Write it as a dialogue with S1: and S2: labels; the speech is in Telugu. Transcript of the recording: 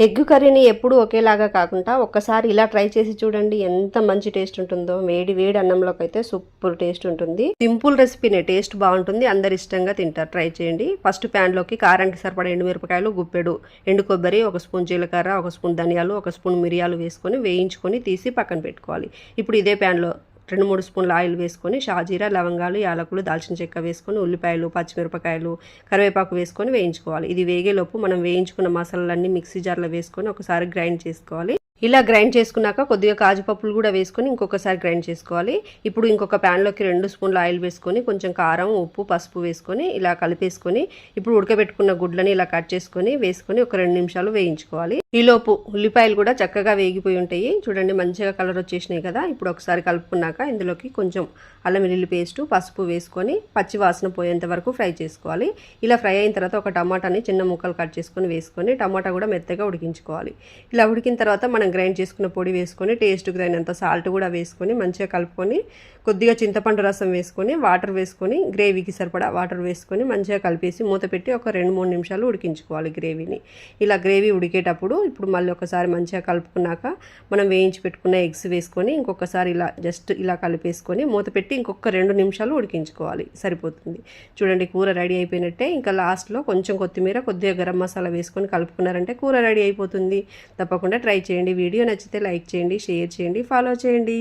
S1: ఎగ్ కర్రీని ఎప్పుడు ఒకేలాగా కాకుండా ఒక్కసారి ఇలా ట్రై చేసి చూడండి, ఎంత మంచి టేస్ట్ ఉంటుందో. వేడి వేడి అన్నంలోకి అయితే సూపర్ టేస్ట్ ఉంటుంది. సింపుల్ రెసిపీనే, టేస్ట్ బాగుంటుంది, అందరు ఇష్టంగా తింటారు. ట్రై చేయండి. ఫస్ట్ ప్యాన్లోకి కారానికి సరిపడా ఎండుమిరపకాయలు, గుప్పెడు ఎండు కొబ్బరి, 1 స్పూన్ జీలకర్ర, 1 స్పూన్ ధనియాలు, 1 స్పూన్ మిరియాలు వేసుకొని వేయించుకొని తీసి పక్కన పెట్టుకోవాలి. ఇప్పుడు ఇదే ప్యాన్లో 2-3 స్పూన్ల ఆయిల్ వేసుకొని షాజీరా, లవంగాలు, యాలకులు, దాల్చిన చెక్క వేసుకొని ఉల్లిపాయలు, పచ్చిమిరపకాయలు, కరివేపాకు వేసుకొని వేయించుకోవాలి. ఇది వేగేలోపు మనం వేయించుకున్న మసాలాలన్నీ మిక్సీ జార్లో వేసుకొని ఒకసారి గ్రైండ్ చేసుకోవాలి. ఇలా గ్రైండ్ చేసుకున్నాక కొద్దిగా కాజు పప్పులు కూడా వేసుకొని ఇంకొకసారి గ్రైండ్ చేసుకోవాలి. ఇప్పుడు ఇంకొక ప్యాన్లోకి 2 స్పూన్ల ఆయిల్ వేసుకొని కొంచెం కారం, ఉప్పు, పసుపు వేసుకొని ఇలా కలిపేసుకొని ఇప్పుడు ఉడకబెట్టుకున్న గుడ్లని ఇలా కట్ చేసుకొని వేసుకొని ఒక 2 నిమిషాలు వేయించుకోవాలి. ఈలోపు ఉల్లిపాయలు కూడా చక్కగా వేగిపోయి ఉంటాయి. చూడండి, మంచిగా కలర్ వచ్చేసినాయి కదా. ఇప్పుడు ఒకసారి కలుపుకున్నాక ఇందులోకి కొంచెం అల్లం వెల్లుల్లి పేస్టు, పసుపు వేసుకొని పచ్చి వాసన పోయేంత వరకు ఫ్రై చేసుకోవాలి. ఇలా ఫ్రై అయిన తర్వాత ఒక టమాటాని చిన్న ముక్కలు కట్ చేసుకొని వేసుకొని టమాటా కూడా మెత్తగా ఉడికించుకోవాలి. ఇలా ఉడికిన తర్వాత మనం గ్రైండ్ చేసుకున్న పొడి వేసుకొని టేస్ట్కి తగినంత సాల్ట్ కూడా వేసుకొని మంచిగా కలుపుకొని కొద్దిగా చింతపండు రసం వేసుకొని వాటర్ వేసుకొని గ్రేవీకి సరిపడా వాటర్ వేసుకొని మంచిగా కలిపేసి మూత పెట్టి ఒక 2-3 నిమిషాలు ఉడికించుకోవాలి గ్రేవీని. ఇలా గ్రేవీ ఉడికేటప్పుడు ఇప్పుడు మళ్ళీ ఒకసారి మంచిగా కలుపుకున్నాక మనం వేయించి పెట్టుకున్న ఎగ్స్ వేసుకొని ఇంకొకసారి ఇలా జస్ట్ ఇలా కలిపేసుకొని మూత పెట్టి ఇంకొక 2 నిమిషాలు ఉడికించుకోవాలి. సరిపోతుంది. చూడండి, కూర రెడీ అయిపోయినట్టే. ఇంకా లాస్ట్లో కొంచెం కొత్తిమీర, కొద్దిగా గరం మసాలా వేసుకొని కలుపుకున్నారంటే కూర రెడీ అయిపోతుంది. తప్పకుండా ట్రై చేయండి. వీడియో నచ్చితే లైక్ చేయండి, షేర్ చేయండి, ఫాలో చేయండి.